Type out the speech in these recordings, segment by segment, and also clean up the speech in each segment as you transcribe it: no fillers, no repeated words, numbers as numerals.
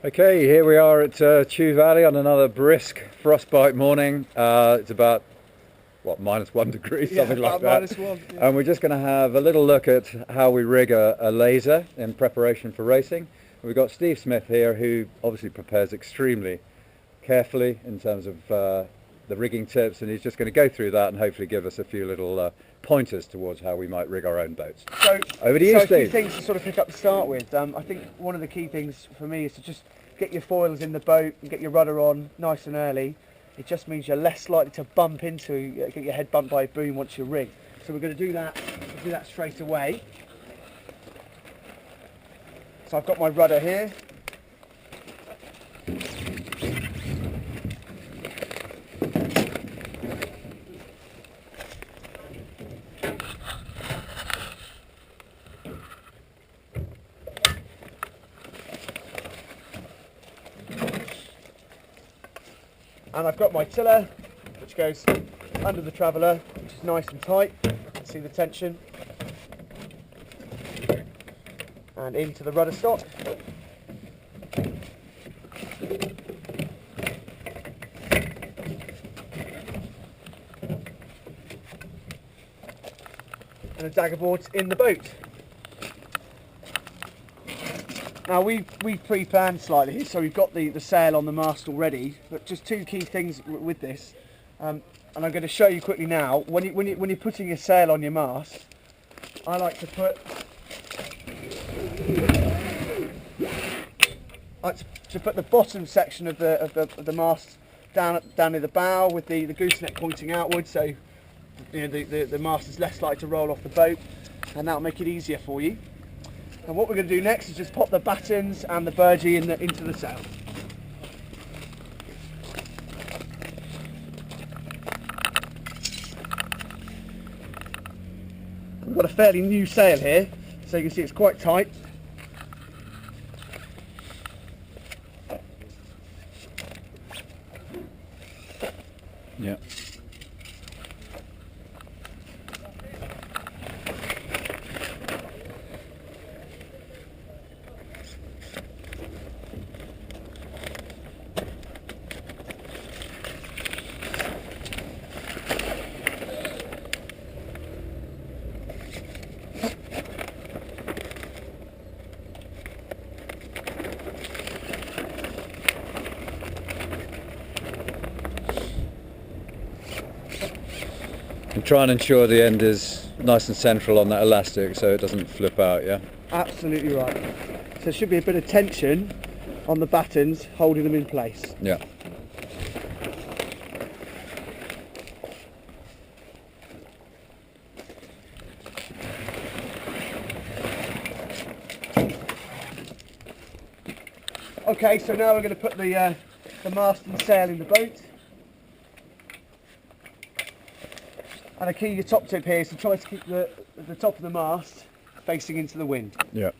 Okay, here we are at Chew Valley on another brisk frostbite morning. It's about, what, -1 degree, something like that. -1, yeah. And we're just going to have a little look at how we rig a laser in preparation for racing. We've got Steve Smith here, who obviously prepares extremely carefully in terms of the rigging tips, and he's just going to go through that and hopefully give us a few little pointers towards how we might rig our own boats. So, Over to you, a few Steve. things to sort of pick up to start with. I think one of the key things for me is to just get your foils in the boat and get your rudder on nice and early. It just means you're less likely to bump into, get your head bumped by a boom once you're rigged. So we're going to do that straight away. So I've got my rudder here. And I've got my tiller, which goes under the traveller, which is nice and tight. See the tension. And into the rudder stop. And the dagger board's in the boat. Now we pre-planned slightly here, so we've got the sail on the mast already, but just two key things with this, and I'm going to show you quickly now. When you're putting your sail on your mast, I like to put the bottom section of the mast down near the bow with the gooseneck pointing outwards, so you know the mast is less likely to roll off the boat, and that'll make it easier for you. And what we're going to do next is just pop the battens and the burgee into the sail. I've got a fairly new sail here, so you can see it's quite tight. Yeah. And try and ensure the end is nice and central on that elastic so it doesn't flip out, yeah? Absolutely right. So there should be a bit of tension on the battens holding them in place. Yeah. Okay, so now we're going to put the mast and sail in the boat. And a key top tip here is to try to keep the top of the mast facing into the wind. Yeah.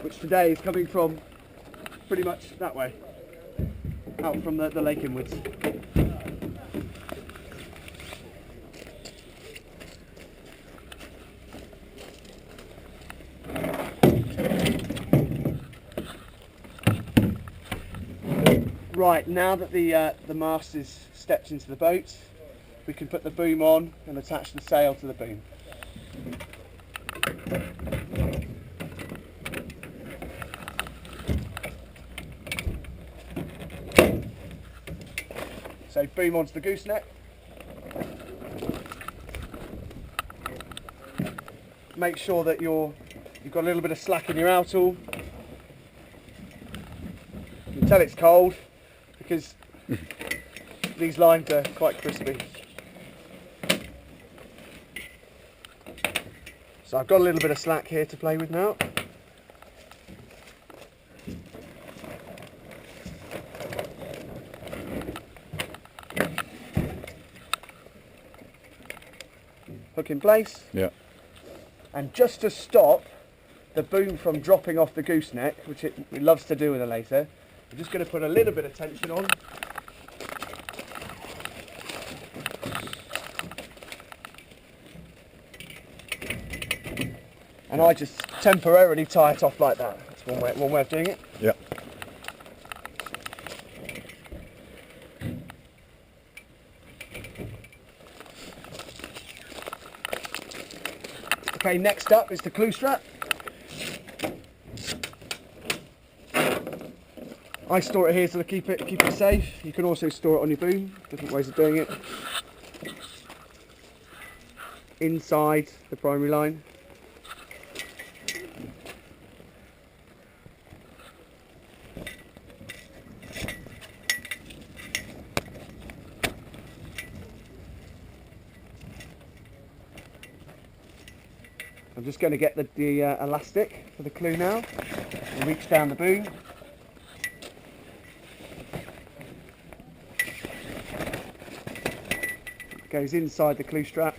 Which today is coming from pretty much that way, out from the lake inwards. Right, now that the mast is stepped into the boat, we can put the boom on and attach the sail to the boom. So boom onto the gooseneck. Make sure that you've got a little bit of slack in your outal. You can tell it's cold because these lines are quite crispy. So I've got a little bit of slack here to play with now. Hook in place. Yeah. And just to stop the boom from dropping off the gooseneck, which it loves to do with a laser, I'm just going to put a little bit of tension on. And I just temporarily tie it off like that. That's one way of doing it. Yeah. Okay, next up is the clue strap. I store it here to keep it safe. You can also store it on your boom. Different ways of doing it. Inside the primary line. I'm just going to get the elastic for the clue now and reach down the boom. It goes inside the clue strap.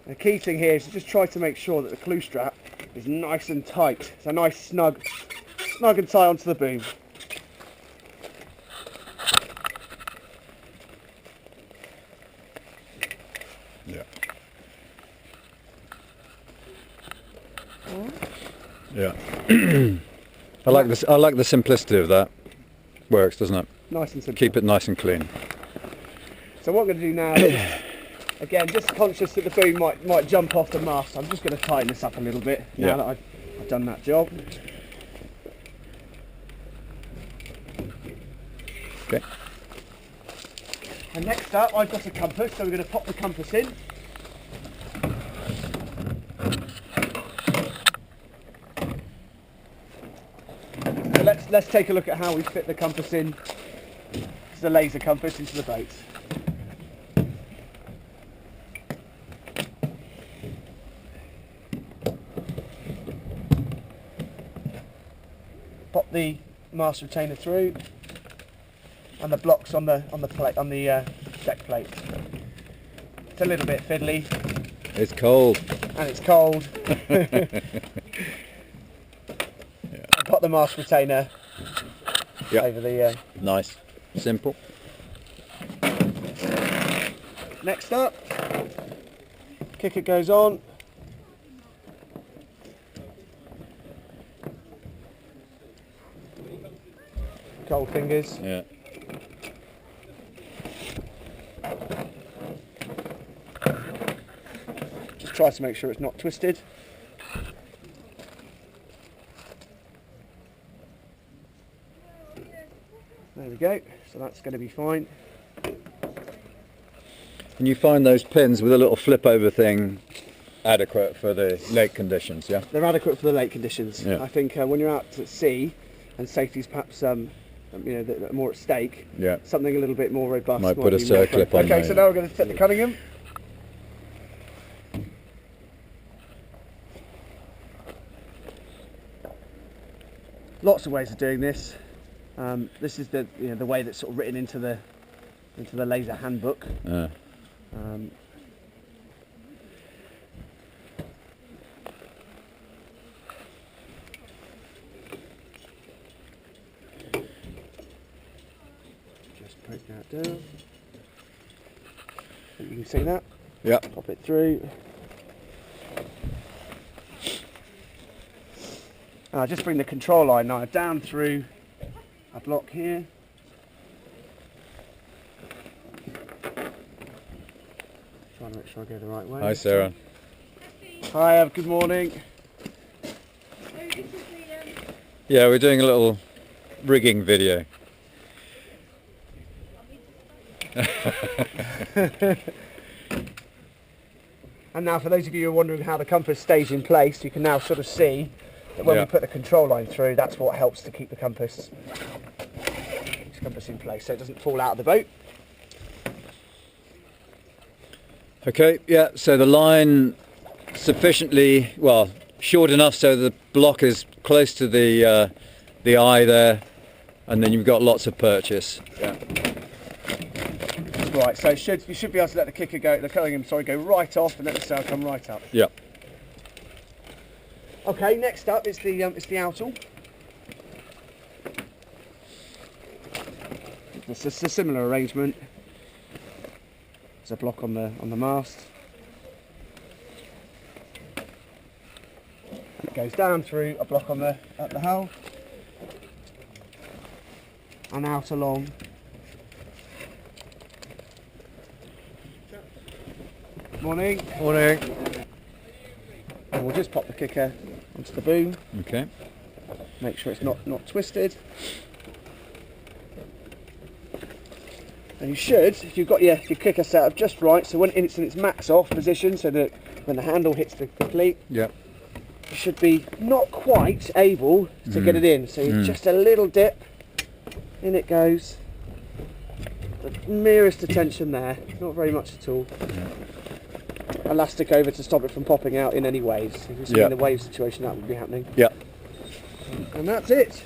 The key thing here is to just try to make sure that the clue strap is nice and tight. It's a nice snug and tight onto the boom. Yeah. Yeah. I like this. I like the simplicity of that. Works, doesn't it? Nice and simple. Keep it nice and clean. So what I'm going to do now is, again, just conscious that the boom might jump off the mast, I'm just going to tighten this up a little bit now that I've done that job. Okay. And next up, I've got a compass, so we're going to pop the compass in. So let's take a look at how we fit the compass in, the laser compass, into the boat. Pop the mast retainer through, and the blocks on the plate, on the deck plate. It's a little bit fiddly. It's cold. And it's cold. I pop the mast retainer over the. Nice, simple. Next up, kicker goes on. Cold fingers. Yeah. Just try to make sure it's not twisted. There we go. So that's going to be fine. And you find those pins with a little flip over thing adequate for the lake conditions, yeah? They're adequate for the lake conditions. Yeah. I think when you're out at sea and safety's perhaps more at stake, Yeah. something a little bit more robust Might put a be more circlip on Okay, there, so yeah. now we're going to fit the Cunningham. Lots of ways of doing this. This is the way that's sort of written into the laser handbook. Just break that down. You can see that. Yeah. Pop it through. Just bring the control line now down through a block here. Trying to make sure I go the right way. Hi, Sarah. Hi, good morning. Yeah, we're doing a little rigging video. And now for those of you who are wondering how the compass stays in place, you can now sort of see that when we put the control line through, that's what helps to keep the compass in place so it doesn't fall out of the boat. Okay, yeah, so the line sufficiently, well, short enough so the block is close to the eye there, and then you've got lots of purchase. Yeah. Right, so you should be able to let the kicker go, the Cunningham, go right off and let the sail come right up. Yeah. Okay, next up is the outal. It's a similar arrangement. There's a block on the mast. goes down through a block on at the hull and out along. Morning. Morning. And we'll just pop the kicker onto the boom. Okay. Make sure it's not twisted. And you should, if you've got your kicker set up just right, so when it's in its max off position, so that when the handle hits the cleat, Yeah. you should be not quite able to get it in. So just a little dip, in it goes. The merest of tension there, not very much at all. Elastic over to stop it from popping out in any waves. If you see in the wave situation, that would be happening. Yeah. And that's it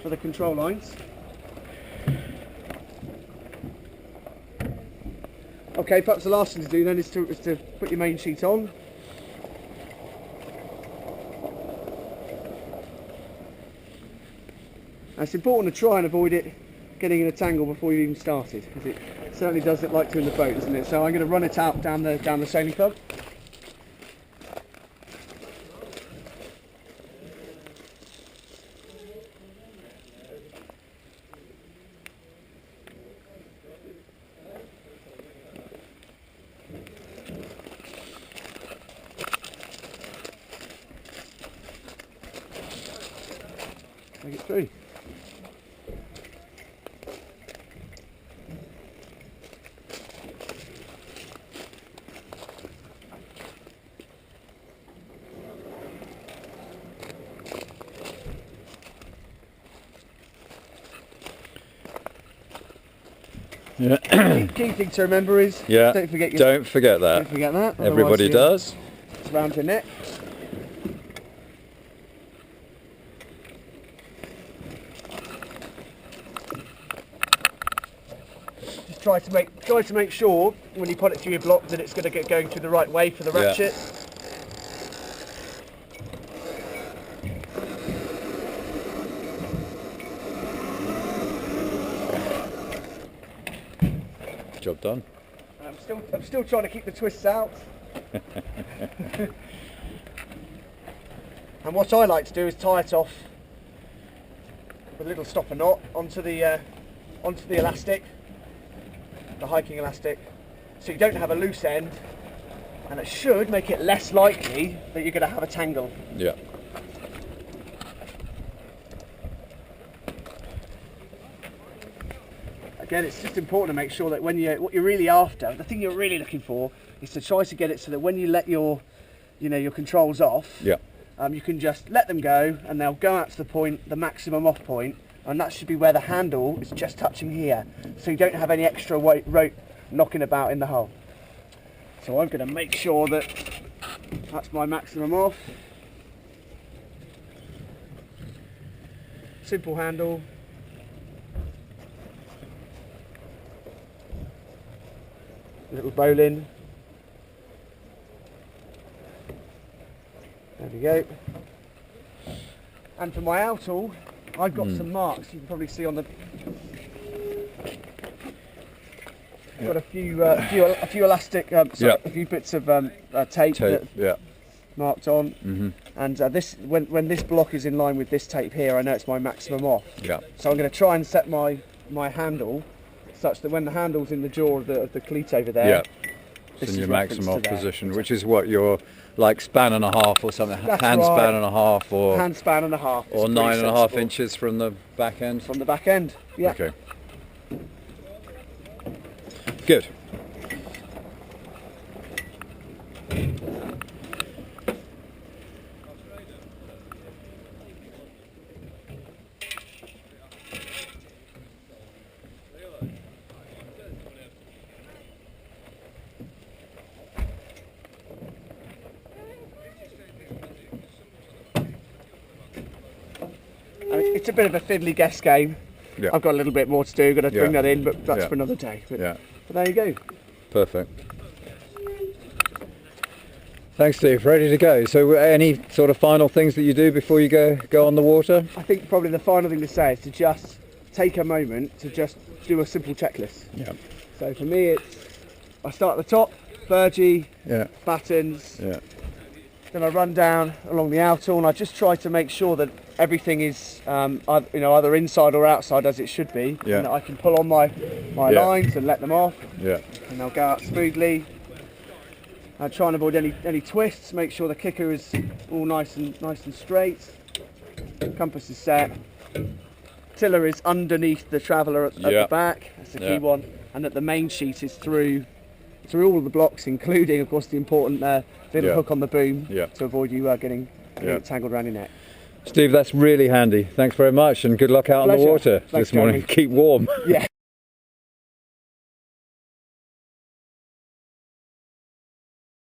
for the control lines. Okay, perhaps the last thing to do then is to put your main sheet on. And it's important to try and avoid it getting in a tangle before you even started, because it certainly does look like to in the boat, doesn't it? So I'm going to run it out down the sailing club. Take it through. Yeah. Key thing to remember is Yeah. don't forget that. Don't forget that. that. Everybody does. It's around your neck. Just try to make sure when you put it through your block that it's going to get going through the right way for the ratchet. Job done. I'm still trying to keep the twists out. And what I like to do is tie it off with a little stopper knot onto the elastic, the hiking elastic, so you don't have a loose end, and it should make it less likely that you're going to have a tangle. Yeah. Again, it's just important to make sure that what you're really after, the thing you're really looking for, is to try to get it so that when you let your controls off, Yeah. you can just let them go, and they'll go out to the maximum off point, and that should be where the handle is just touching here, so you don't have any extra rope knocking about in the hull. So I'm going to make sure that that's my maximum off. Simple handle. Little bowline. There we go. And for my outhaul, I've got some marks. You can probably see on the. I've got a few elastic, a few bits of tape that marked on. And this, when this block is in line with this tape here, I know it's my maximum off. Yeah. So I'm going to try and set my handle such that when the handle's in the jaw of the cleat over there, it's in your maximum off position, which is what your like span and a half or something, That's hand right. span and a half, or hand span and a half, or 9.5 inches from the back end. from the back end. Yeah. Okay. Good. It's a bit of a fiddly guess game. Yeah. I've got a little bit more to do, got to bring that in, but that's Yeah. for another day. But, Yeah. but there you go. Perfect. Thanks, Steve. Ready to go. So, any sort of final things that you do before you go on the water? I think probably the final thing to say is to just take a moment to just do a simple checklist. Yeah. So for me, I start at the top, burgee, Yeah. battens, Yeah. Then I run down along the outer, and I just try to make sure that everything is either inside or outside as it should be, Yeah. and that I can pull on my Yeah. lines and let them off, Yeah. and they'll go out smoothly. I try and avoid any twists. Make sure the kicker is all nice and straight. Compass is set. Tiller is underneath the Traveller at Yeah. the back. That's the key Yeah. one, and that the main sheet is through all of the blocks, including, of course, the important little Yeah. hook on the boom Yeah. to avoid you getting Yeah. tangled around your neck. Steve, that's really handy. Thanks very much, and good luck out on the Pleasure. water Thanks, this morning. Jeremy. Keep warm. Yeah.